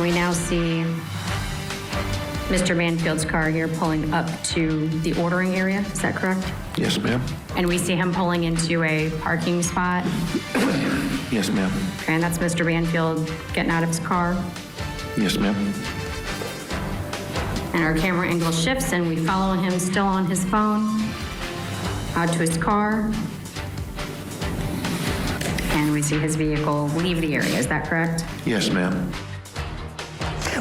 We now see Mr. Banfield's car here pulling up to the ordering area. Is that correct? Yes, ma'am. And we see him pulling into a parking spot. Yes, ma'am. And that's Mr. Banfield getting out of his car. Yes, ma'am. And our camera angle shifts and we follow him still on his phone out to his car. And we see his vehicle leave the area. Is that correct? Yes, ma'am.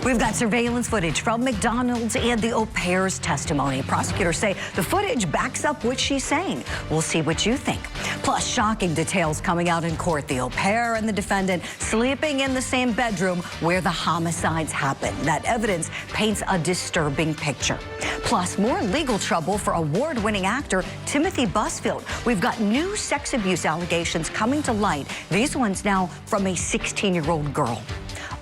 We've got surveillance footage from McDonald's and the au pair's testimony. Prosecutors say the footage backs up what she's saying. We'll see what you think. Plus, shocking details coming out in court. The au pair and the defendant sleeping in the same bedroom where the homicides happened. That evidence paints a disturbing picture. Plus, more legal trouble for award-winning actor Timothy Busfield. We've got new sex abuse allegations coming to light. These ones now from a 16-year-old girl.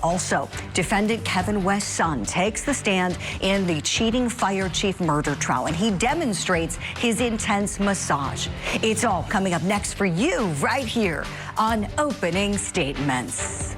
Also, defendant Kevin West's son takes the stand in the cheating fire chief murder trial, and he demonstrates his intense massage. It's all coming up next for you right here on Opening Statements.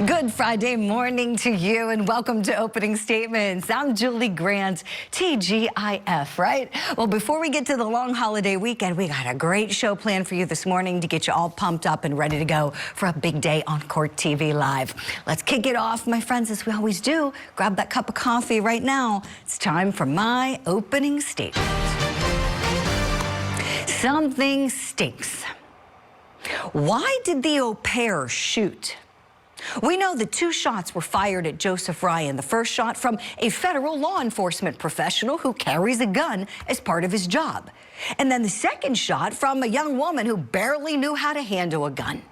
Good Friday morning to you and welcome to Opening Statements. I'm Julie Grant, TGIF, right? Well, before we get to the long holiday weekend, we got a great show planned for you this morning to get you all pumped up and ready to go for a big day on Court TV Live. Let's kick it off, my friends, as we always do. Grab that cup of coffee right now. It's time for my opening statement. Something stinks. Why did the au pair shoot? We know the 2 shots were fired at Joseph Ryan. The first shot from a federal law enforcement professional who carries a gun as part of his job. And then the second shot from a young woman who barely knew how to handle a gun.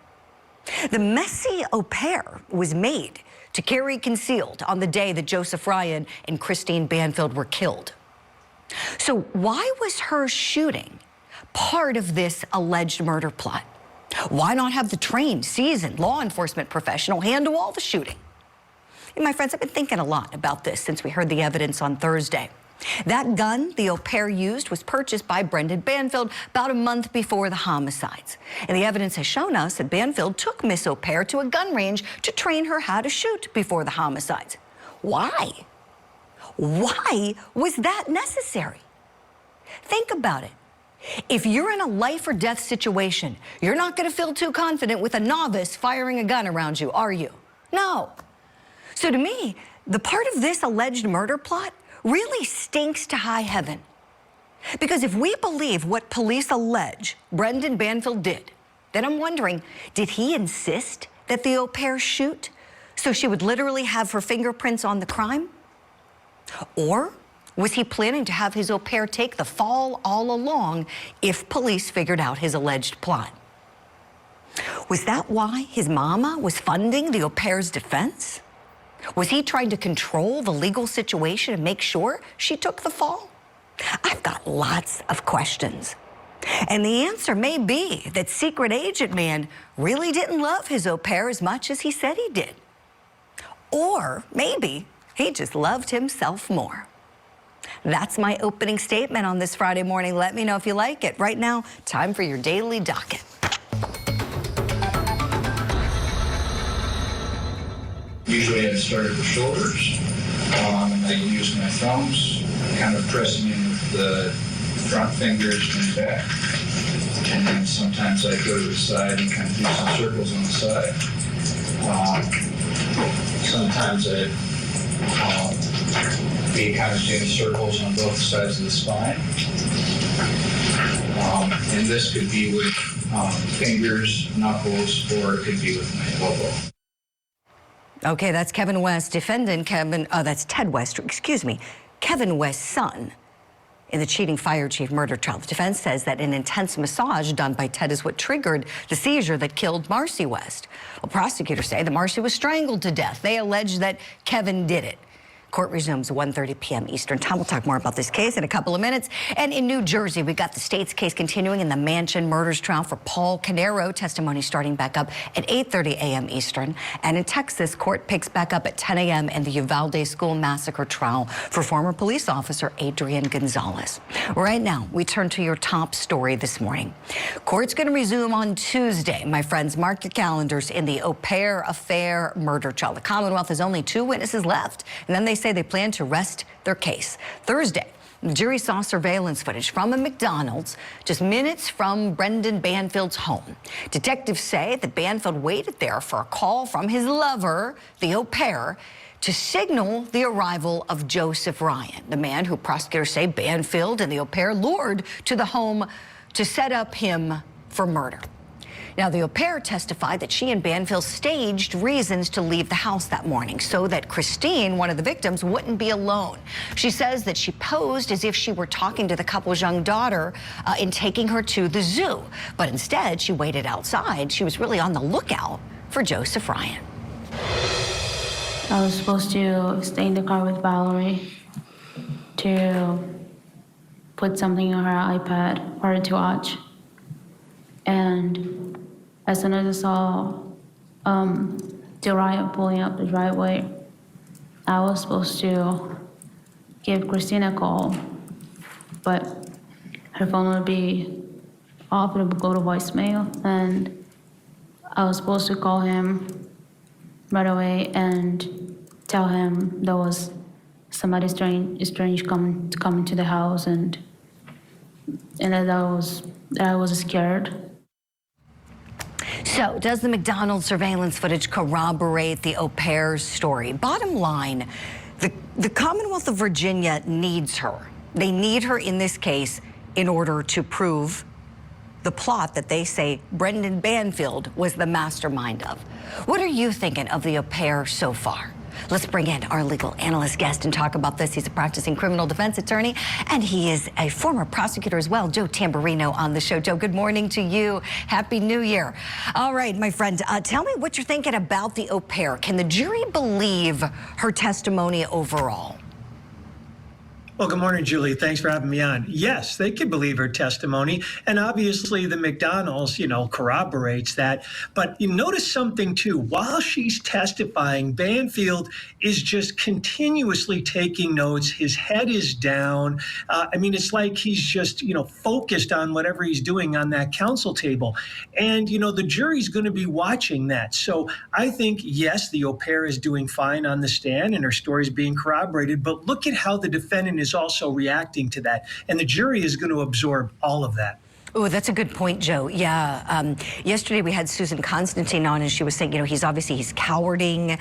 The messy au pair was made to carry concealed on the day that Joseph Ryan and Christine Banfield were killed. So why was her shooting part of this alleged murder plot? Why not have the trained, seasoned law enforcement professional handle all the shooting? And my friends, I've been thinking a lot about this since we heard the evidence on Thursday. That gun the au pair used was purchased by Brendan Banfield about a month before the homicides. And the evidence has shown us that Banfield took Miss au pair to a gun range to train her how to shoot before the homicides. Why? Why was that necessary? Think about it. If you're in a life or death situation, you're not going to feel too confident with a novice firing a gun around you, are you? No. So to me, the part of this alleged murder plot really stinks to high heaven. Because if we believe what police allege Brendan Banfield did, then I'm wondering, did he insist that the au pair shoot so she would literally have her fingerprints on the crime? Or was he planning to have his au pair take the fall all along if police figured out his alleged plot? Was that why his mama was funding the au pair's defense? Was he trying to control the legal situation and make sure she took the fall? I've got lots of questions. And the answer may be that secret agent man really didn't love his au pair as much as he said he did. Or maybe he just loved himself more. That's my opening statement on this Friday morning. Let me know if you like it. Right now, time for your daily docket. Usually I start at the shoulders, and I use my thumbs, kind of pressing in with the front fingers and back. And then sometimes I go to the side and kind of do some circles on the side. Sometimes I be kind of doing circles on both sides of the spine. And this could be with fingers, knuckles, or it could be with my elbow. Okay, that's Kevin West, defendant that's Ted West, excuse me, Kevin West's son in the cheating fire chief murder trial. The defense says that an intense massage done by Ted is what triggered the seizure that killed Marcy West. Well, prosecutors say that Marcy was strangled to death. They allege that Kevin did it. Court resumes 1:30 p.m. Eastern time. We'll talk more about this case in a couple of minutes. And in New Jersey, we got the state's case continuing in the Mansion murders trial for Paul Canero. Testimony starting back up at 8:30 a.m. Eastern. And in Texas, court picks back up at 10 a.m. in the Uvalde school massacre trial for former police officer Adrian Gonzalez. Right now, we turn to your top story this morning. Court's going to resume on Tuesday. My friends, mark your calendars in the au pair affair murder trial. The Commonwealth has only 2 witnesses left, and then they say they plan to rest their case. Thursday, the jury saw surveillance footage from a McDonald's just minutes from Brendan Banfield's home. Detectives say that Banfield waited there for a call from his lover, the au pair, to signal the arrival of Joseph Ryan, the man who prosecutors say Banfield and the au pair lured to the home to set up him for murder. Now, the au pair testified that she and Banfield staged reasons to leave the house that morning so that Christine, one of the victims, wouldn't be alone. She says that she posed as if she were talking to the couple's young daughter in taking her to the zoo. But instead, she waited outside. She was really on the lookout for Joseph Ryan. I was supposed to stay in the car with Valerie to put something on her iPad for her to watch. And as soon as I saw Ryan pulling up the driveway, I was supposed to give Christine a call, but her phone would be off, it would go to voicemail, and I was supposed to call him right away and tell him there was somebody strange coming to the house, and that I was scared. So, does the McDonald surveillance footage corroborate the au pair's story? Bottom line, the Commonwealth of Virginia needs her. They need her in this case in order to prove the plot that they say Brendan Banfield was the mastermind of. What are you thinking of the au pair so far? Let's bring in our legal analyst guest and talk about this. He's a practicing criminal defense attorney, and he is a former prosecutor as well. Joe Tamburino on the show. Joe, good morning to you. Happy New Year. All right, my friend, tell me what you're thinking about the au pair. Can the jury believe her testimony overall? Well, good morning, Julie. Thanks for having me on. Yes, they can believe her testimony. And obviously the McDonald's, corroborates that. But you notice something too. While she's testifying, Banfield is just continuously taking notes. His head is down. It's like he's just, focused on whatever he's doing on that counsel table. And, the jury's going to be watching that. So I think, yes, the au pair is doing fine on the stand and her story is being corroborated. But look at how the defendant is also reacting to that. And the jury is going to absorb all of that. Oh, that's a good point, Joe. Yeah. Yesterday we had Susan Constantine on, and she was saying, he's cowarding.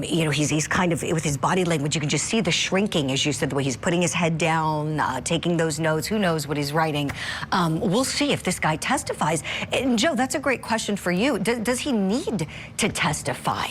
He's kind of, with his body language, you can just see the shrinking, as you said, the way he's putting his head down, taking those notes. Who knows what he's writing? We'll see if this guy testifies. And Joe, that's a great question for you. Does he need to testify?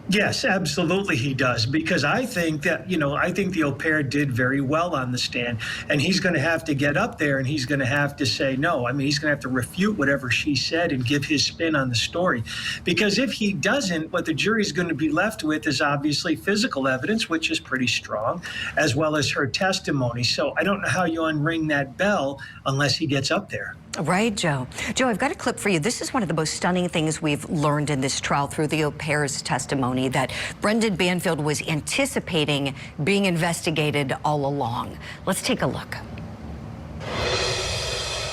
Yes, absolutely he does, because I think that, I think the au pair did very well on the stand, and he's going to have to get up there and he's going to have to say no. He's going to have to refute whatever she said and give his spin on the story, because if he doesn't, what the jury is going to be left with is obviously physical evidence, which is pretty strong, as well as her testimony. So I don't know how you unring that bell unless he gets up there. Right, Joe. Joe, I've got a clip for you. This is one of the most stunning things we've learned in this trial through the au pair's testimony, that Brendan Banfield was anticipating being investigated all along. Let's take a look.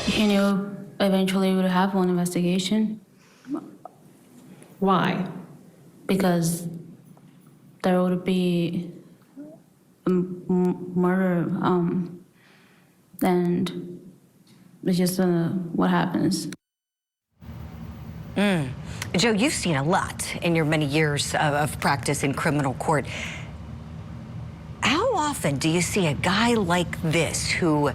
He knew eventually we would have one investigation. Why? Because there would be a murder, and it's just what happens. Joe, you've seen a lot in your many years of practice in criminal court. How often do you see a guy like this who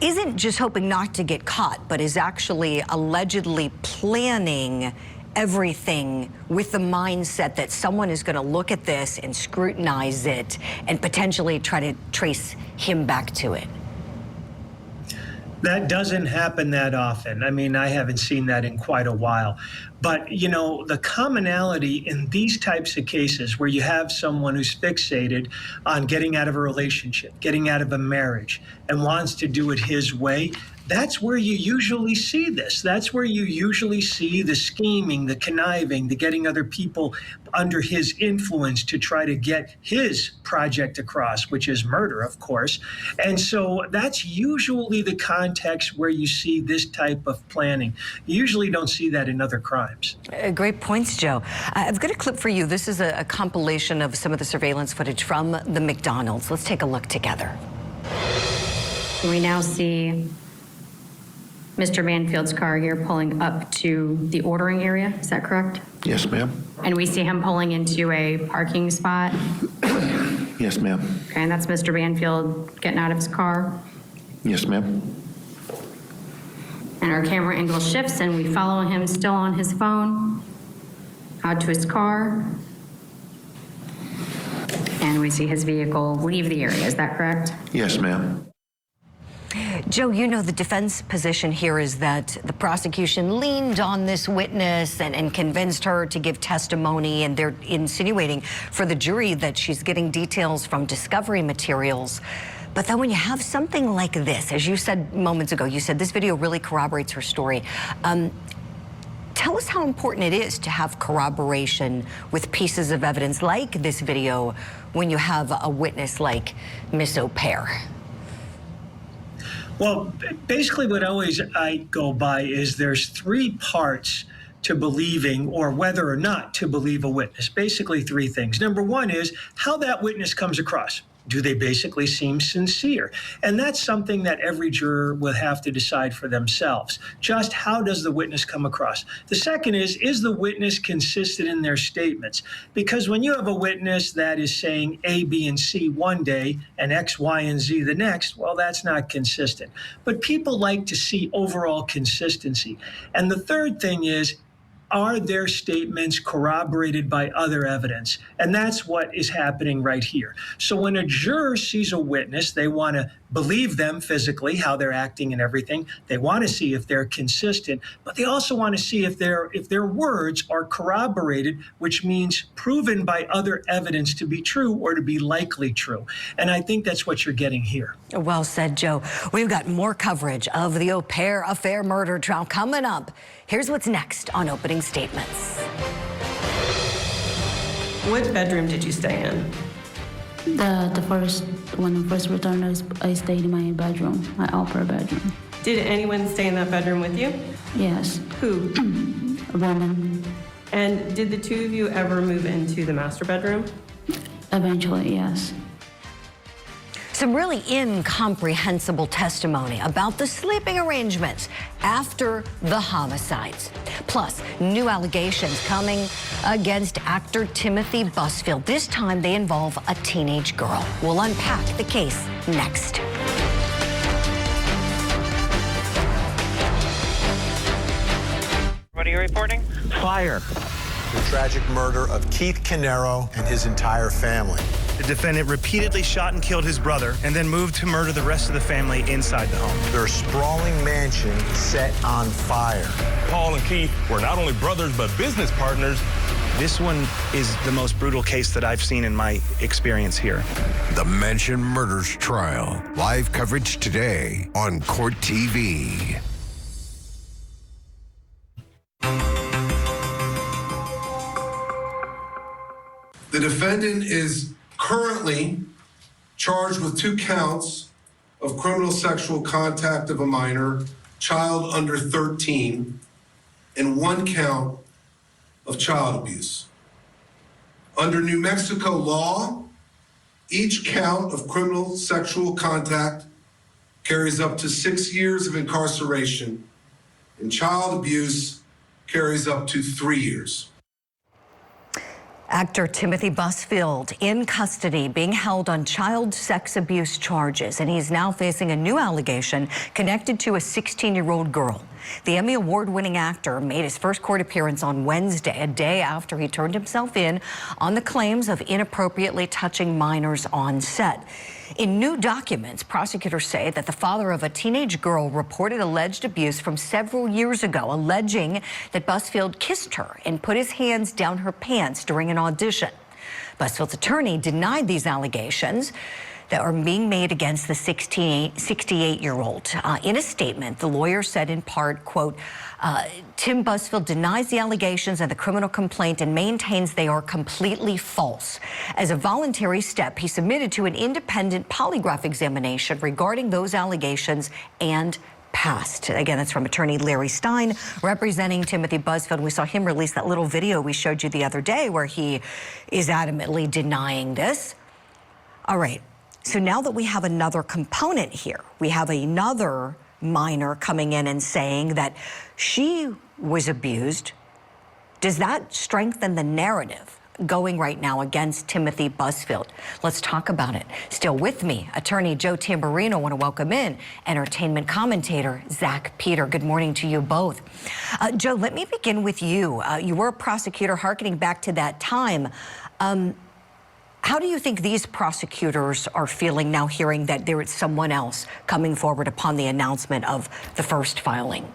isn't just hoping not to get caught, but is actually allegedly planning everything with the mindset that someone is going to look at this and scrutinize it and potentially try to trace him back to it? That doesn't happen that often. I mean, I haven't seen that in quite a while. But, you know, the commonality in these types of cases where you have someone who's fixated on getting out of a relationship, getting out of a marriage, and wants to do it his way, that's where you usually see this. That's where you usually see the scheming, the conniving, the getting other people under his influence to try to get his project across, which is murder, of course. And so that's usually the context where you see this type of planning. You usually don't see that in other crimes. Great points, Joe. I've got a clip for you. This is a compilation of some of the surveillance footage from the McDonald's. Let's take a look together. We now see Mr. Banfield's car here pulling up to the ordering area. Is that correct? Yes, ma'am. And we see him pulling into a parking spot. Yes, ma'am. Okay, and that's Mr. Banfield getting out of his car. Yes, ma'am. And our camera angle shifts and we follow him still on his phone out to his car. And we see his vehicle leave the area. Is that correct? Yes, ma'am. Joe, you know the defense position here is that the prosecution leaned on this witness and convinced her to give testimony, and they're insinuating for the jury that she's getting details from discovery materials. But then when you have something like this, as you said moments ago, you said this video really corroborates her story. Tell us how important it is to have corroboration with pieces of evidence like this video when you have a witness like Miss Au Pair. Well, basically what I go by is there's three parts to believing or whether or not to believe a witness. Basically three things. Number one is how that witness comes across. Do they basically seem sincere? And that's something that every juror will have to decide for themselves. Just how does the witness come across? The second is the witness consistent in their statements? Because when you have a witness that is saying A, B, and C one day and X, Y, and Z the next, well, that's not consistent. But people like to see overall consistency. And the third thing is, are their statements corroborated by other evidence? And that's what is happening right here. So when a juror sees a witness, they want to believe them physically, how they're acting and everything. They want to see if they're consistent, but they also want to see if their words are corroborated, which means proven by other evidence to be true or to be likely true. And I think that's what you're getting here. Well said, Joe. We've got more coverage of the Au Pair affair murder trial coming up. Here's what's next on Opening Statements. What bedroom did you stay in? When I first returned, I stayed in my bedroom, my upper bedroom. Did anyone stay in that bedroom with you? Yes, Who? a woman. And did the two of you ever move into the master bedroom? Eventually, yes. Some really incomprehensible testimony about the sleeping arrangements after the homicides. Plus, new allegations coming against actor Timothy Busfield. This time they involve a teenage girl. We'll unpack the case next. What are you reporting? Fire. The tragic murder of Keith Canero and his entire family. The defendant repeatedly shot and killed his brother and then moved to murder the rest of the family inside the home. Their sprawling mansion set on fire. Paul and Keith were not only brothers but business partners. This one is the most brutal case that I've seen in my experience here. The Mansion Murders Trial. Live coverage today on Court TV. The defendant is currently charged with 2 counts of criminal sexual contact of a minor, child under 13, and 1 count of child abuse. Under New Mexico law, each count of criminal sexual contact carries up to 6 years of incarceration, and child abuse carries up to 3 years. Actor Timothy Busfield in custody, being held on child sex abuse charges, and he's now facing a new allegation connected to a 16-year-old girl. The Emmy Award-winning actor made his first court appearance on Wednesday, a day after he turned himself in on the claims of inappropriately touching minors on set. In new documents, prosecutors say that the father of a teenage girl reported alleged abuse from several years ago, alleging that Busfield kissed her and put his hands down her pants during an audition. Busfield's attorney denied these allegations that are being made against the 68-year-old. In a statement, the lawyer said in part, quote, Tim Busfield denies the allegations and the criminal complaint and maintains they are completely false. As a voluntary step, he submitted to an independent polygraph examination regarding those allegations and passed. Again, that's from attorney Larry Stein representing Timothy Busfield. We saw him release that little video we showed you the other day where he is adamantly denying this. All right. So now that we have another component here, we have another minor coming in and saying that she was abused. Does that strengthen the narrative going right now against Timothy Busfield? Let's talk about it. Still with me, attorney Joe Tamburino. I want to welcome in entertainment commentator Zach Peter. Good morning to you both. Joe, let me begin with you. You were a prosecutor hearkening back to that time. How do you think these prosecutors are feeling now hearing that there is someone else coming forward upon the announcement of the first filing?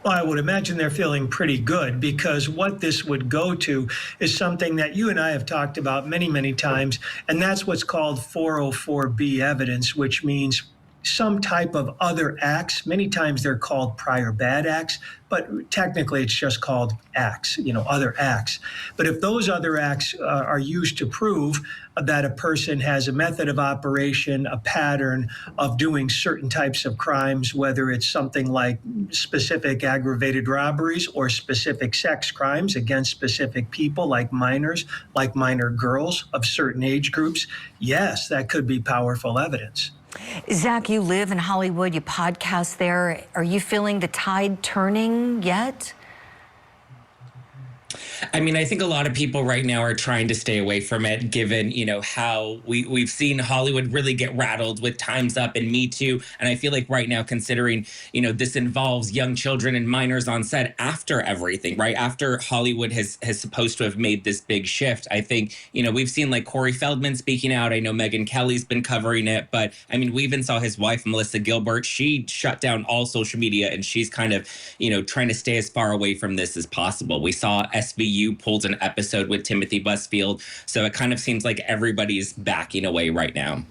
Well, I would imagine they're feeling pretty good, because what this would go to is something that you and I have talked about many, many times, and that's what's called 404B evidence, which means some type of other acts. Many times they're called prior bad acts, but technically it's just called acts, other acts. But if those other acts are used to prove that a person has a method of operation, a pattern of doing certain types of crimes, whether it's something like specific aggravated robberies or specific sex crimes against specific people like minors, like minor girls of certain age groups, yes, that could be powerful evidence. Zach, you live in Hollywood, you podcast there. Are you feeling the tide turning yet? I mean, I think a lot of people right now are trying to stay away from it, given, how we've seen Hollywood really get rattled with Time's Up and Me Too. And I feel like right now, considering, this involves young children and minors on set after everything, right? After Hollywood has supposed to have made this big shift. I think, we've seen like Corey Feldman speaking out. I know Megyn Kelly's been covering it, but I mean, we even saw his wife, Melissa Gilbert. She shut down all social media and she's kind of, trying to stay as far away from this as possible. We saw SVU pulled an episode with Timothy Busfield. So it kind of seems like everybody's backing away right now.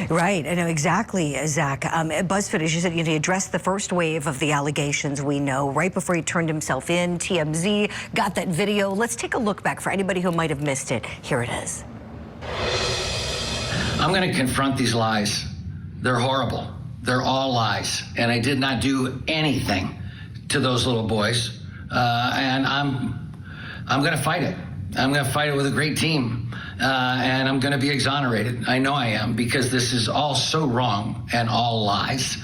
Right, I know exactly, Zach. Busfield, as you said, he addressed the first wave of the allegations we know right before he turned himself in. TMZ got that video. Let's take a look back for anybody who might have missed it. Here it is. I'm going to confront these lies. They're horrible. They're all lies. And I did not do anything to those little boys. And I'm going to fight it. I'm going to fight it with a great team. And I'm going to be exonerated. I know I am, because this is all so wrong and all lies.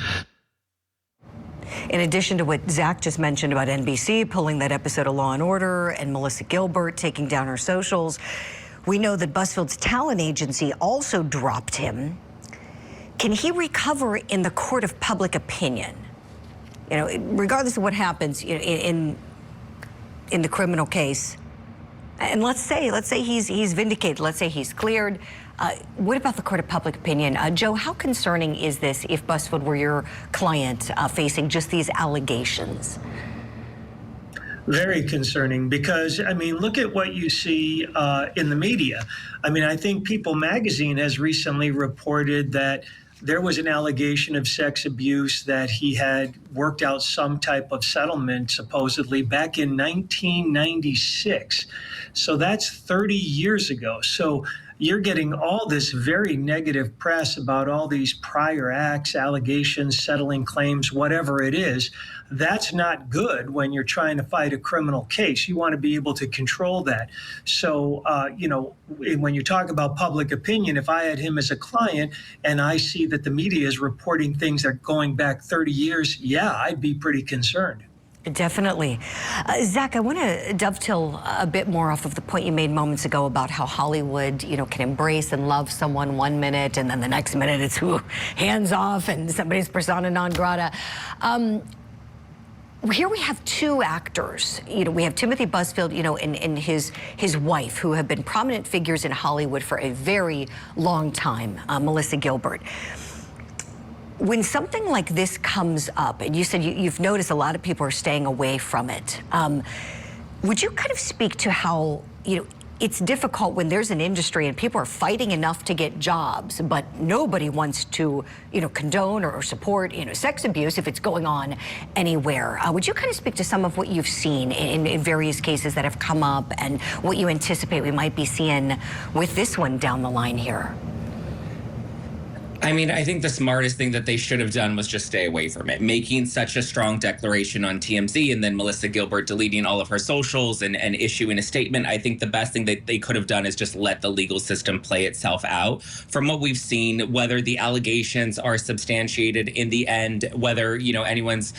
In addition to what Zach just mentioned about NBC pulling that episode of Law and Order and Melissa Gilbert taking down her socials, we know that Busfield's talent agency also dropped him. Can he recover in the court of public opinion? Regardless of what happens in the criminal case, and let's say he's vindicated, let's say he's cleared. What about the court of public opinion? Joe, how concerning is this if Busfield were your client facing just these allegations? Very concerning, because, look at what you see in the media. I think People magazine has recently reported that there was an allegation of sex abuse, that he had worked out some type of settlement, supposedly, back in 1996. So that's 30 years ago. So you're getting all this very negative press about all these prior acts, allegations, settling claims, whatever it is. That's not good when you're trying to fight a criminal case. You want to be able to control that. So, when you talk about public opinion, if I had him as a client and I see that the media is reporting things that are going back 30 years, yeah, I'd be pretty concerned. Definitely. Zach, I want to dovetail a bit more off of the point you made moments ago about how Hollywood, can embrace and love someone one minute and then the next minute it's hands off and somebody's persona non grata. Here we have two actors. We have Timothy Busfield, and his wife, who have been prominent figures in Hollywood for a very long time, Melissa Gilbert. When something like this comes up, and you said you've noticed a lot of people are staying away from it, would you kind of speak to how, it's difficult when there's an industry and people are fighting enough to get jobs, but nobody wants to, condone or support, sex abuse if it's going on anywhere. Would you kind of speak to some of what you've seen in various cases that have come up and what you anticipate we might be seeing with this one down the line here? I mean, I think the smartest thing that they should have done was just stay away from it. Making such a strong declaration on TMZ and then Melissa Gilbert deleting all of her socials and issuing a statement, I think the best thing that they could have done is just let the legal system play itself out. From what we've seen, whether the allegations are substantiated in the end, whether, anyone's,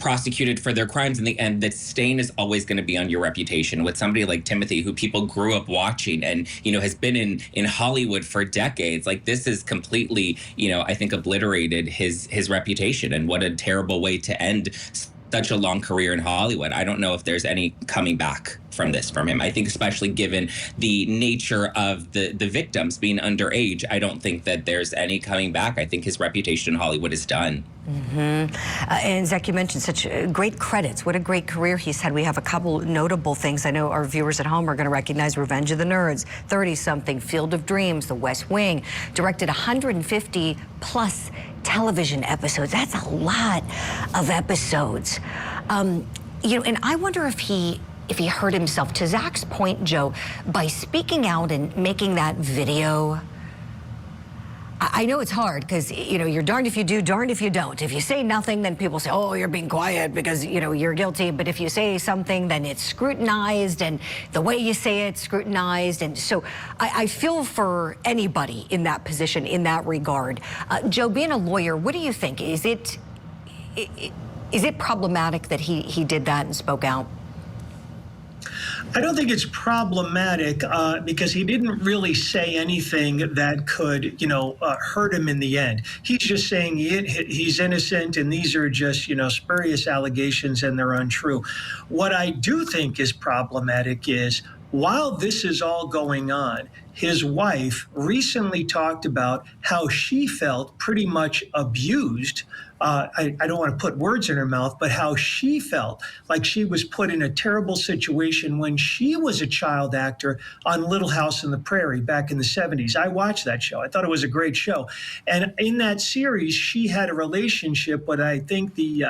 prosecuted for their crimes in the end, the stain is always going to be on your reputation. With somebody like Timothy, who people grew up watching and, has been in Hollywood for decades, like this is completely, I think obliterated his reputation, and what a terrible way to end such a long career in Hollywood. I don't know if there's any coming back from him. I think especially given the nature of the victims being underage, I don't think that there's any coming back. I think his reputation in Hollywood is done. And Zach, you mentioned such great credits. What a great career he's had. We have a couple notable things. I know our viewers at home are going to recognize Revenge of the Nerds, 30-something, Field of Dreams, The West Wing, directed 150 plus television episodes. That's a lot of episodes. And I wonder if he hurt himself. To Zach's point, Joe, by speaking out and making that video, I know it's hard because, you're darned if you do, darned if you don't. If you say nothing, then people say, oh, you're being quiet because, you're guilty. But if you say something, then it's scrutinized, and the way you say it's scrutinized. And so I feel for anybody in that position in that regard. Joe, being a lawyer, what do you think? Is it problematic that he did that and spoke out? I don't think it's problematic because he didn't really say anything that could, hurt him in the end. He's just saying he's innocent, and these are just, spurious allegations and they're untrue. What I do think is problematic is, while this is all going on, his wife recently talked about how she felt pretty much abused. I don't want to put words in her mouth, but how she felt like she was put in a terrible situation when she was a child actor on Little House on the Prairie back in the 70s. I watched that show. I thought it was a great show. And in that series, she had a relationship with, I think the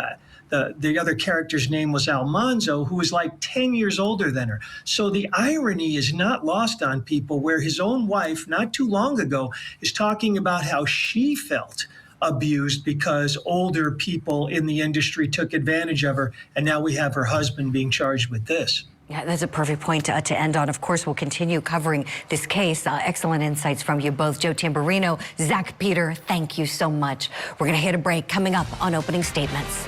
other character's name was Almanzo, who was like 10 years older than her. So the irony is not lost on people, where his own wife, not too long ago, is talking about how she felt abused because older people in the industry took advantage of her, and now we have her husband being charged with this. Yeah, that's a perfect point to end on. Of course, we'll continue covering this case. Excellent insights from you both. Joe Tamburino, Zach Peter, thank you so much. We're going to hit a break. Coming up on Opening Statements.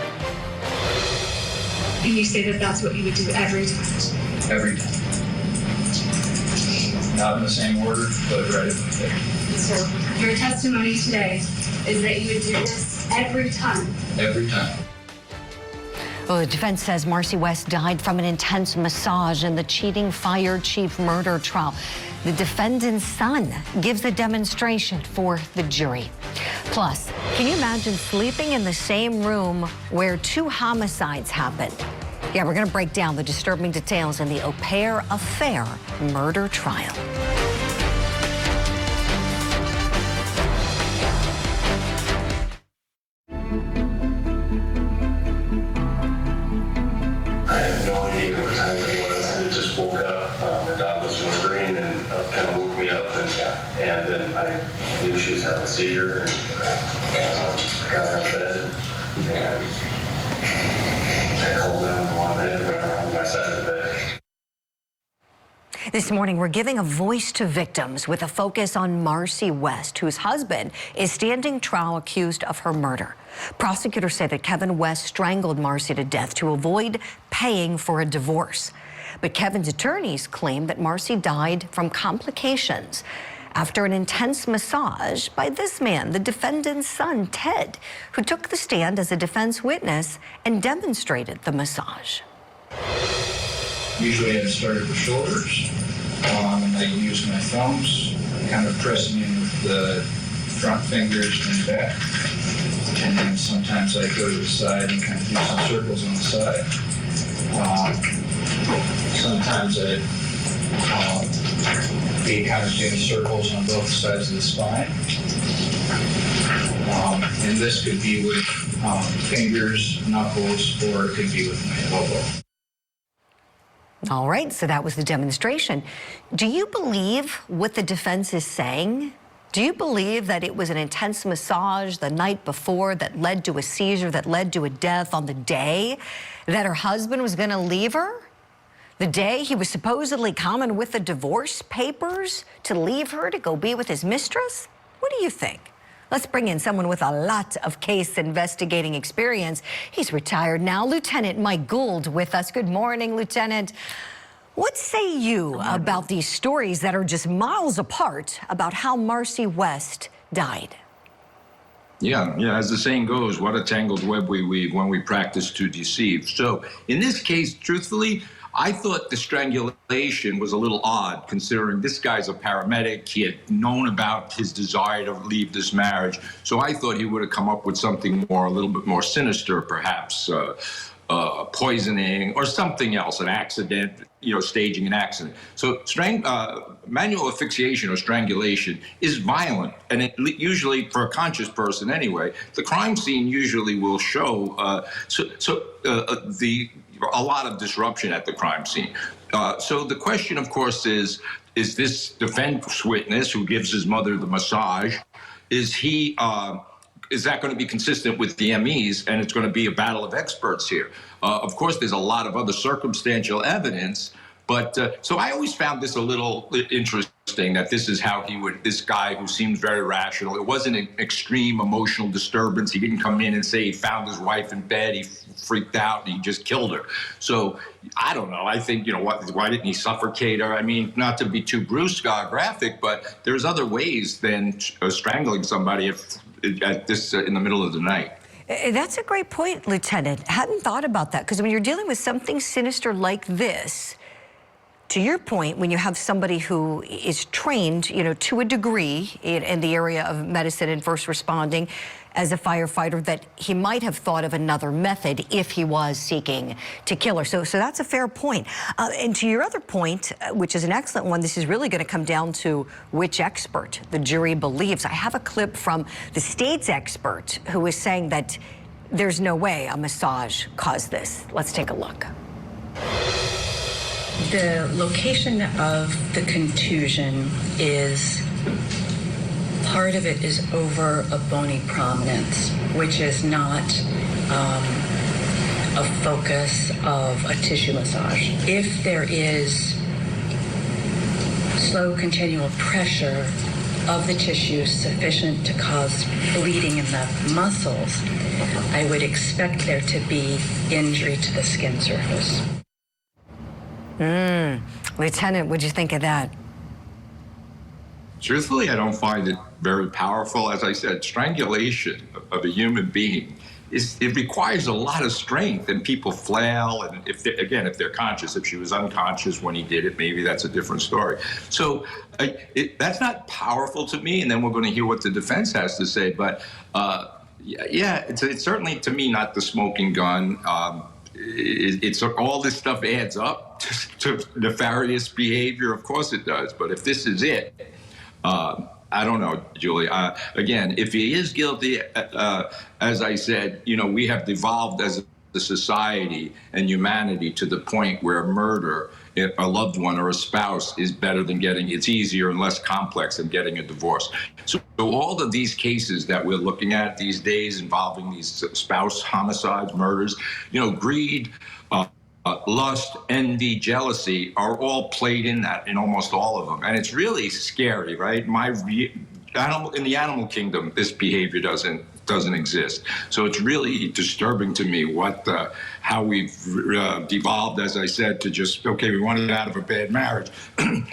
And you say that that's what you would do every time? Every time. Not in the same order, but right at the beginning. So your testimony today is that you would do this every time? Every time. Well, the defense says Marcy West died from an intense massage in the cheating fire chief murder trial. The defendant's son gives a demonstration for the jury. Plus, can you imagine sleeping in the same room where two homicides happened? Yeah, we're going to break down the disturbing details in the au pair affair murder trial. I have no idea what time it was. I just woke up. My dog was whimpering and kind of woke me up, and then I knew she was having a seizure, and I got out of bed, and I called 911 and went around my side of the bed. This morning, we're giving a voice to victims with a focus on Marcy West, whose husband is standing trial accused of her murder. Prosecutors say that Kevin West strangled Marcy to death to avoid paying for a divorce. But Kevin's attorneys claim that Marcy died from complications after an intense massage by this man, the defendant's son, Ted, who took the stand as a defense witness and demonstrated the massage. Usually I start at the shoulders. I use my thumbs, kind of pressing in with the front fingers and back. And then sometimes I go to the side and kind of do some circles on the side. Sometimes I be kind of doing circles on both sides of the spine. And this could be with fingers, knuckles, or it could be with my elbow. All right, so that was the demonstration. Do you believe what the defense is saying? Do you believe that it was an intense massage the night before that led to a seizure, that led to a death on the day that her husband was going to leave her? The day he was supposedly coming with the divorce papers to leave her to go be with his mistress? What do you think? Let's bring in someone with a lot of case investigating experience. He's retired now. Lieutenant Mike Gould with us. Good morning, Lieutenant. What say you about these stories that are just miles apart about how Marcy West died? Yeah, as the saying goes, what a tangled web we weave when we practice to deceive. So in this case, truthfully, I thought the strangulation was a little odd, considering this guy's a paramedic. He had known about his desire to leave this marriage. So I thought he would have come up with something more, a little bit more sinister, perhaps poisoning or something else, an accident, staging an accident. So manual asphyxiation or strangulation is violent, and it usually, for a conscious person anyway, the crime scene usually will show a lot of disruption at the crime scene. So the question, of course, is this defense witness who gives his mother the massage, is that going to be consistent with the MEs, and it's going to be a battle of experts here? Of course, there's a lot of other circumstantial evidence, but so I always found this a little interesting that this is how this guy who seems very rational, it wasn't an extreme emotional disturbance. He didn't come in and say he found his wife in bed, he freaked out, and he just killed her. So I don't know. I think, why didn't he suffocate her? I mean, not to be too graphic, but there's other ways than strangling somebody in the middle of the night. That's a great point, Lieutenant. Hadn't thought about that, because when you're dealing with something sinister like this, to your point, when you have somebody who is trained, to a degree in the area of medicine and first responding as a firefighter, that he might have thought of another method if he was seeking to kill her. So that's a fair point. And to your other point, which is an excellent one, this is really going to come down to which expert the jury believes. I have a clip from the state's expert who is saying that there's no way a massage caused this. Let's take a look. The location of the contusion is, part of it is over a bony prominence, which is not a focus of a tissue massage. If there is slow continual pressure of the tissue sufficient to cause bleeding in the muscles, I would expect there to be injury to the skin surface. Lieutenant, what'd you think of that? Truthfully, I don't find it very powerful. As I said, strangulation of a human being it requires a lot of strength, and people flail. And if they're conscious, if she was unconscious when he did it, maybe that's a different story. So that's not powerful to me. And then we're going to hear what the defense has to say. But it's certainly, to me, not the smoking gun. It's all this stuff adds up to nefarious behavior. Of course it does. But if this is it, I don't know, Julie. Again, if he is guilty, as I said, we have devolved as a society and humanity to the point where murder, a loved one or a spouse, is better than it's easier and less complex than getting a divorce. So all of these cases that we're looking at these days involving these spouse homicides, murders, greed, lust, envy, jealousy are all played in almost all of them. And it's really scary, right? In the animal kingdom, this behavior doesn't doesn't exist. So it's really disturbing to me how we've devolved, as I said, to just, okay, we want to get out of a bad marriage.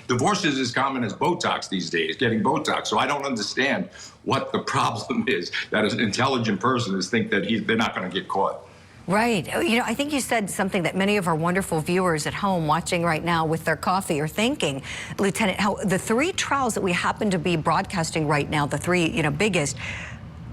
Divorce is as common as Botox these days, getting Botox. So I don't understand what the problem is that an intelligent person is think that they're not going to get caught. Right. You know, I think you said something that many of our wonderful viewers at home watching right now with their coffee are thinking, Lieutenant, how the 3 trials that we happen to be broadcasting right now, the 3, biggest,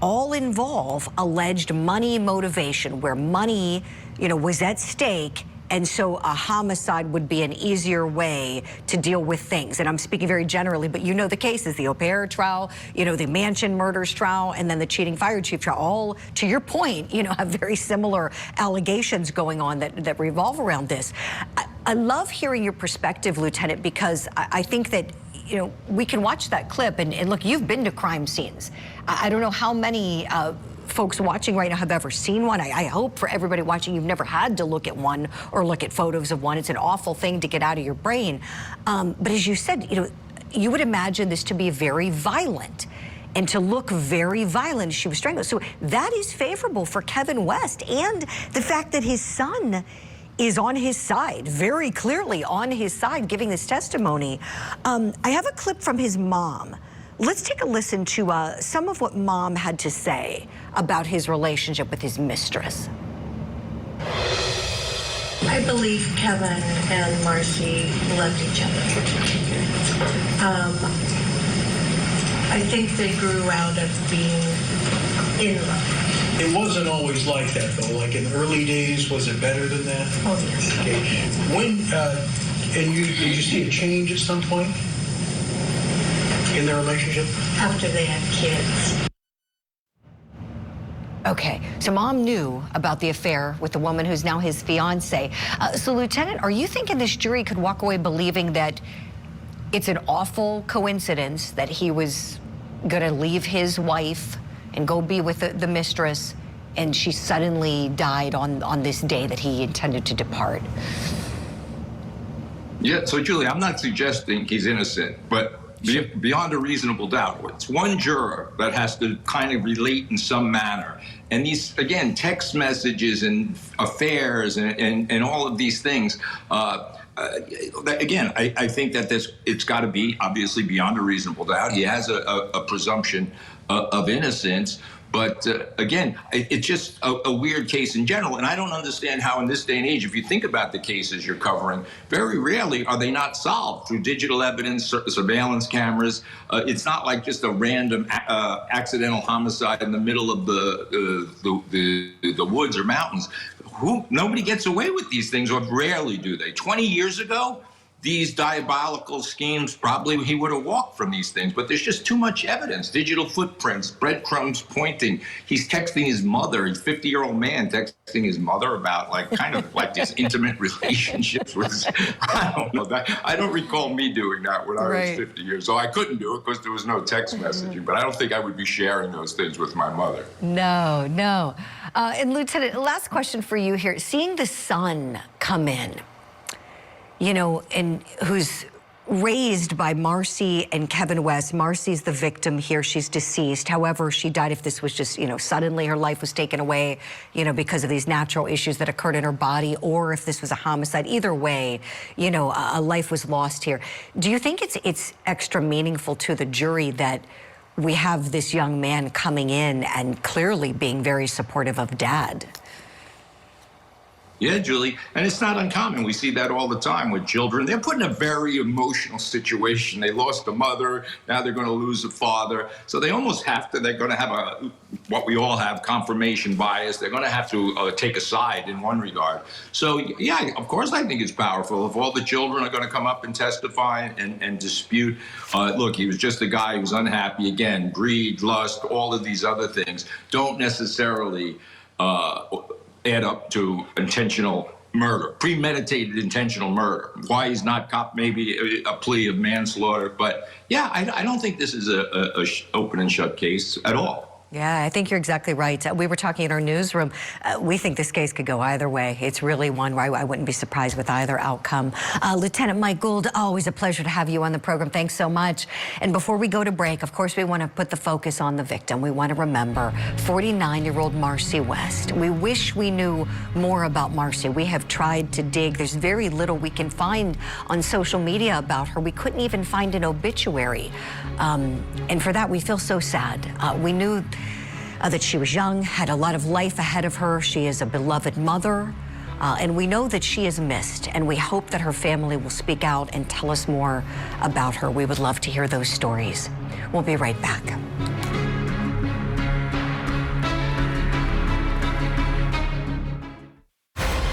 all involve alleged money motivation, where money, was at stake. And so a homicide would be an easier way to deal with things. And I'm speaking very generally, but you know the cases, the au pair trial, the mansion murders trial, and then the cheating fire chief trial, all, to your point, have very similar allegations going on that revolve around this. I love hearing your perspective, Lieutenant, because I think that we can watch that clip and look, you've been to crime scenes. I don't know how many folks watching right now have ever seen one. I hope for everybody watching, you've never had to look at one or look at photos of one. It's an awful thing to get out of your brain. But as you said, you would imagine this to be very violent and to look very violent. She was strangled. So that is favorable for Kevin West, and the fact that his son is on his side, very clearly on his side, giving this testimony. I have a clip from his mom. Let's take a listen to some of what Mom had to say about his relationship with his mistress. I believe Kevin and Marcy loved each other. I think they grew out of being in love. It wasn't always like that, though. Like in early days, was it better than that? Oh, yes. Okay. When, did you see a change at some point in their relationship? After they had kids. Okay, so Mom knew about the affair with the woman who's now his fiance. So Lieutenant, are you thinking this jury could walk away believing that it's an awful coincidence that he was gonna leave his wife and go be with the mistress, and she suddenly died on this day that he intended to depart? Yeah, so Julie, I'm not suggesting he's innocent, but beyond a reasonable doubt, it's one juror that has to kind of relate in some manner. And these, again, text messages and affairs and all of these things, again, I think that it's got to be obviously beyond a reasonable doubt. He has a presumption of innocence. But again, it's just a weird case in general. And I don't understand how in this day and age, if you think about the cases you're covering, very rarely are they not solved through digital evidence, surveillance cameras. It's not like just a random accidental homicide in the middle of the woods or mountains. Nobody gets away with these things, or rarely do they. 20 years ago, these diabolical schemes, probably he would have walked from these things, but there's just too much evidence. Digital footprints, breadcrumbs pointing. He's texting his mother, he's a 50-year-old man texting his mother about kind of like these intimate relationships with, I don't know, I don't recall me doing that when I was 50 years old. I couldn't do it because there was no text messaging, but I don't think I would be sharing those things with my mother. No, no. And Lieutenant, last question for you here. Seeing the son come in, and who's raised by Marcy and Kevin West. Marcy's the victim here. She's deceased. However, she died, if this was just, suddenly her life was taken away, because of these natural issues that occurred in her body, or if this was a homicide. Either way, a life was lost here. Do you think it's extra meaningful to the jury that we have this young man coming in and clearly being very supportive of Dad? Yeah, Julie, and it's not uncommon. We see that all the time with children. They're put in a very emotional situation. They lost a mother, now they're going to lose a father. So they almost have to, they're going to have what we all have, confirmation bias. They're going to have to take a side in one regard. So yeah, of course I think it's powerful. If all the children are going to come up and testify and dispute, look, he was just a guy who was unhappy. Again, greed, lust, all of these other things don't necessarily add up to intentional murder, premeditated intentional murder. Why he's not caught, maybe a plea of manslaughter. But yeah, I don't think this is a open and shut case at all. Yeah, I think you're exactly right. We were talking in our newsroom. We think this case could go either way. It's really one where I wouldn't be surprised with either outcome. Lieutenant Mike Gould, always a pleasure to have you on the program. Thanks so much. And before we go to break, of course, we want to put the focus on the victim. We want to remember 49-year-old Marcy West. We wish we knew more about Marcy. We have tried to dig. There's very little we can find on social media about her. We couldn't even find an obituary. And for that, we feel so sad. We knew that she was young, had a lot of life ahead of her. She is a beloved mother, and we know that she is missed, and we hope that her family will speak out and tell us more about her. We would love to hear those stories. We'll be right back.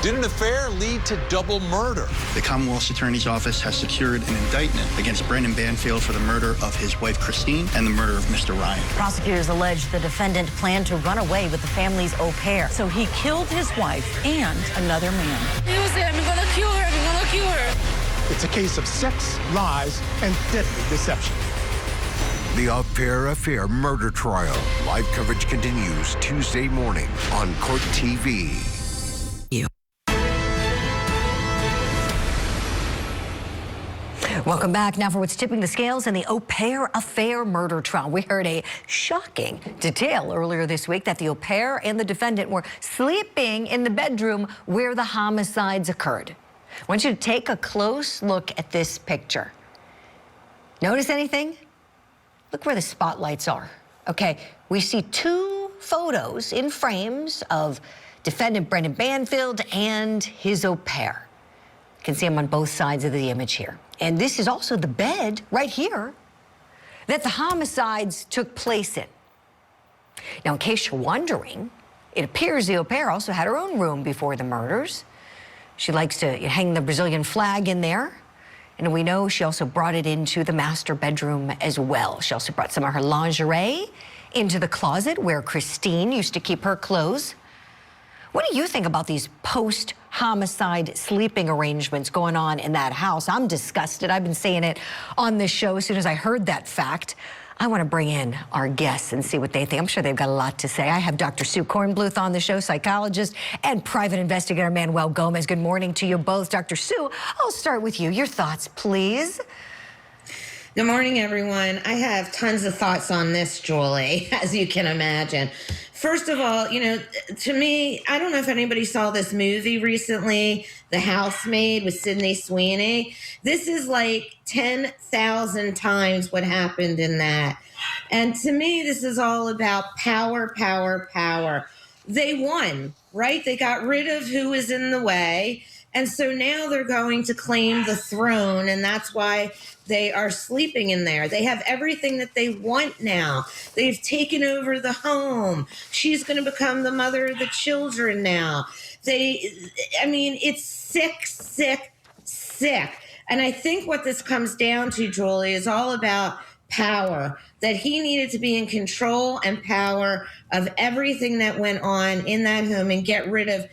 Did an affair lead to double murder? The Commonwealth's Attorney's Office has secured an indictment against Brendan Banfield for the murder of his wife, Christine, and the murder of Mr. Ryan. Prosecutors allege the defendant planned to run away with the family's au pair. So he killed his wife and another man. He was there, I'm gonna kill her, I'm gonna kill her. It's a case of sex, lies, and deadly deception. The Au Pair Affair murder trial. Live coverage continues Tuesday morning on Court TV. Welcome back. Now for what's tipping the scales in the Au Pair Affair murder trial. We heard a shocking detail earlier this week that the au pair and the defendant were sleeping in the bedroom where the homicides occurred. I want you to take a close look at this picture. Notice anything? Look where the spotlights are. Okay, we see two photos in frames of defendant Brendan Banfield and his au pair. You can see them on both sides of the image here. And this is also the bed right here that the homicides took place in. Now, in case you're wondering, it appears the au pair also had her own room before the murders. She likes to hang the Brazilian flag in there. And we know she also brought it into the master bedroom as well. She also brought some of her lingerie into the closet where Christine used to keep her clothes. What do you think about these post-homicide sleeping arrangements going on in that house? I'm disgusted. I've been saying it on this show as soon as I heard that fact. I want to bring in our guests and see what they think. I'm sure they've got a lot to say. I have Dr. Sue Kornbluth on the show, psychologist and private investigator Manuel Gomez. Good morning to you both. Dr. Sue, I'll start with you. Your thoughts, please. Good morning, everyone. I have tons of thoughts on this, Julie, as you can imagine. First of all, to me, I don't know if anybody saw this movie recently, The Housemaid with Sydney Sweeney. This is like 10,000 times what happened in that. And to me, this is all about power, power, power. They won, right? They got rid of who was in the way. And so now they're going to claim the throne, and that's why they are sleeping in there. They have everything that they want now. They've taken over the home. She's going to become the mother of the children now. It's sick, sick, sick. And I think what this comes down to, Julie, is all about power, that he needed to be in control and power of everything that went on in that home and get rid of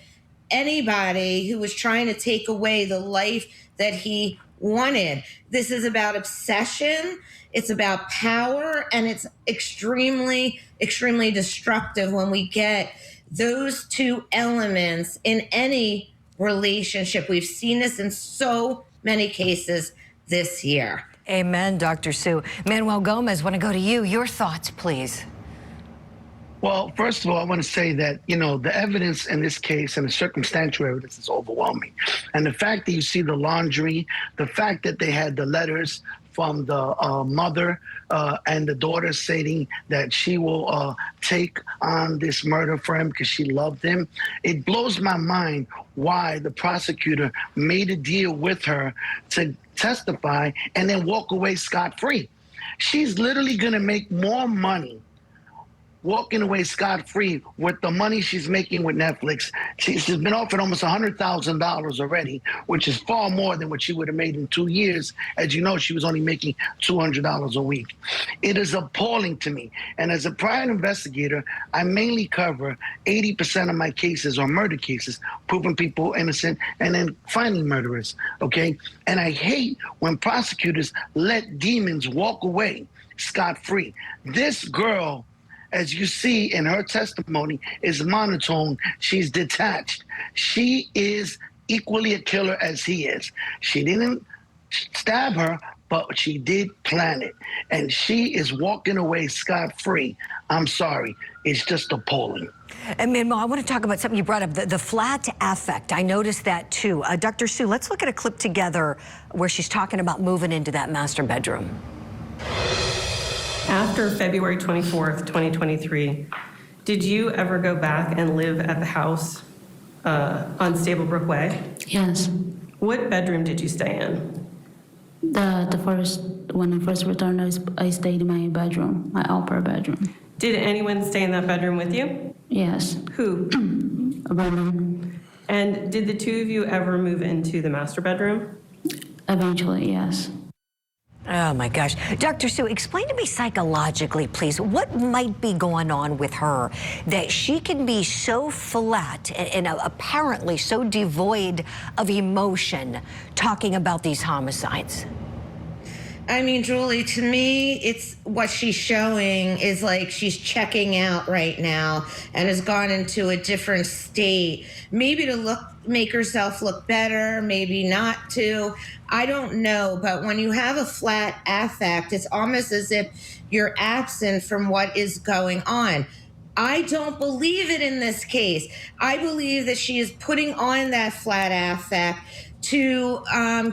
anybody who was trying to take away the life that he wanted. This is about obsession, it's about power, and it's extremely, extremely destructive when we get those two elements in any relationship. We've seen this in so many cases this year. Amen, Dr. Sue. Manuel Gomez, want to go to you. Your thoughts, please. Well, first of all, I want to say that, the evidence in this case and the circumstantial evidence is overwhelming. And the fact that you see the laundry, the fact that they had the letters from the mother and the daughter stating that she will take on this murder for him because she loved him, it blows my mind why the prosecutor made a deal with her to testify and then walk away scot-free. She's literally going to make more money walking away scot-free with the money she's making with Netflix. She's been offered almost $100,000 already, which is far more than what she would have made in 2 years. As you know, she was only making $200 a week. It is appalling to me. And as a private investigator, I mainly cover 80% of my cases are murder cases, proving people innocent and then finding murderers, okay? And I hate when prosecutors let demons walk away scot-free. This girl as you see in her testimony, is monotone. She's detached. She is equally a killer as he is. She didn't stab her, but she did plan it. And she is walking away scot-free. I'm sorry. It's just appalling. And Minmo, I want to talk about something you brought up, the flat affect. I noticed that too. Dr. Sue, let's look at a clip together where she's talking about moving into that master bedroom. After February 24th, 2023, did you ever go back and live at the house on Stablebrook Way? Yes. What bedroom did you stay in? The first, when I first returned, I stayed in my bedroom, my upper bedroom. Did anyone stay in that bedroom with you? Yes. Who? Brendan. And did the two of you ever move into the master bedroom? Eventually, yes. Oh my gosh. Dr. Sue, explain to me psychologically, please, what might be going on with her that she can be so flat and apparently so devoid of emotion talking about these homicides? I mean, Julie, to me, it's what she's showing is like she's checking out right now and has gone into a different state. Maybe to make herself look better, maybe not to. I don't know. But when you have a flat affect, it's almost as if you're absent from what is going on. I don't believe it in this case. I believe that she is putting on that flat affect to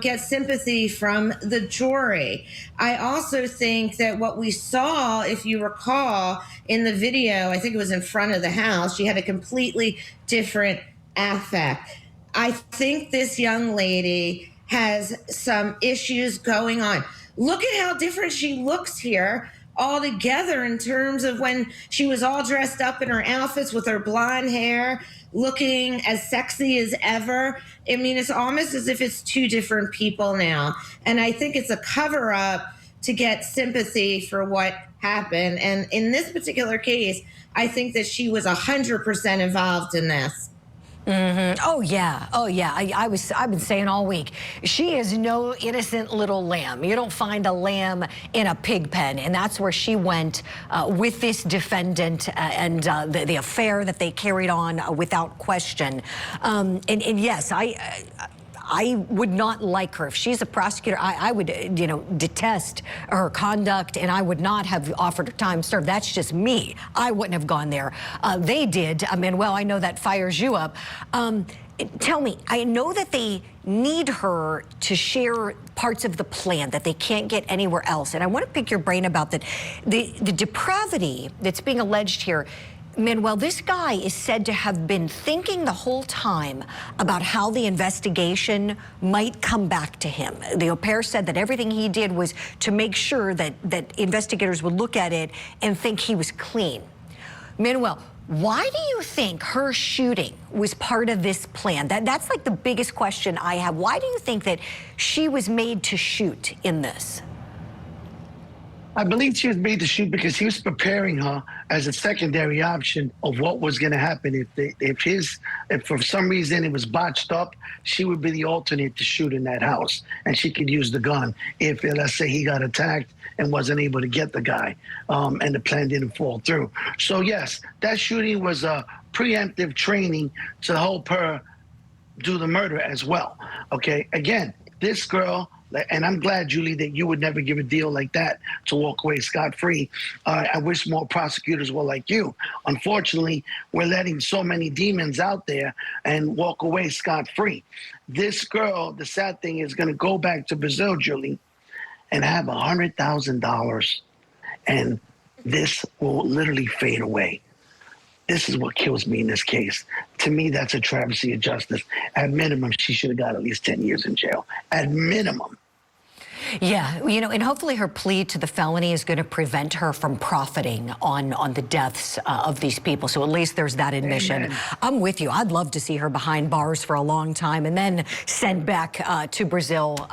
get sympathy from the jury. I also think that what we saw, if you recall, in the video, I think it was in front of the house, she had a completely different affect. I think this young lady has some issues going on. Look at how different she looks here all together in terms of when she was all dressed up in her outfits with her blonde hair, looking as sexy as ever. I mean, it's almost as if it's two different people now. And I think it's a cover up to get sympathy for what happened. And in this particular case, I think that she was 100% involved in this. Mm-hmm. Oh yeah. I've been saying all week, she is no innocent little lamb. You don't find a lamb in a pig pen, and that's where she went with this defendant and the affair that they carried on without question. And yes, I would not like her. If she's a prosecutor, I would, detest her conduct, and I would not have offered her time served. That's just me. I wouldn't have gone there. They did. I mean, well, I know that fires you up. Tell me, I know that they need her to share parts of the plan that they can't get anywhere else, and I want to pick your brain about that. The depravity that's being alleged here. Manuel, this guy is said to have been thinking the whole time about how the investigation might come back to him. The au pair said that everything he did was to make sure that investigators would look at it and think he was clean. Manuel, why do you think her shooting was part of this plan? That's like the biggest question I have. Why do you think that she was made to shoot in this? I believe she was made to shoot because he was preparing her as a secondary option of what was going to happen if for some reason it was botched up. She would be the alternate to shoot in that house, and she could use the gun if, let's say, he got attacked and wasn't able to get the guy, and the plan didn't fall through. So yes, that shooting was a preemptive training to help her do the murder as well. Okay, again, this girl. And I'm glad, Julie, that you would never give a deal like that to walk away scot-free. I wish more prosecutors were like you. Unfortunately, we're letting so many demons out there and walk away scot-free. This girl, the sad thing, is going to go back to Brazil, Julie, and have $100,000. And this will literally fade away. This is what kills me in this case. To me, that's a travesty of justice. At minimum, she should have got at least 10 years in jail. At minimum. Yeah, and hopefully her plea to the felony is going to prevent her from profiting on the deaths of these people. So at least there's that admission. Amen. I'm with you. I'd love to see her behind bars for a long time and then sent back to Brazil.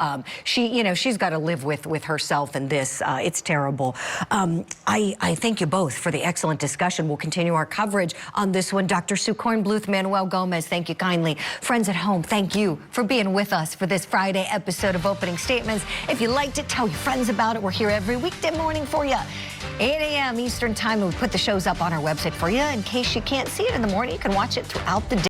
She's got to live with herself in this. It's terrible. I thank you both for the excellent discussion. We'll continue our coverage on this one. Dr. Sue Kornbluth, Manuel Gomez, thank you kindly. Friends at home, thank you for being with us for this Friday episode of Opening Statements. If you liked it, tell your friends about it. We're here every weekday morning for you. 8 a.m. Eastern time, and we put the shows up on our website for you. In case you can't see it in the morning, you can watch it throughout the day.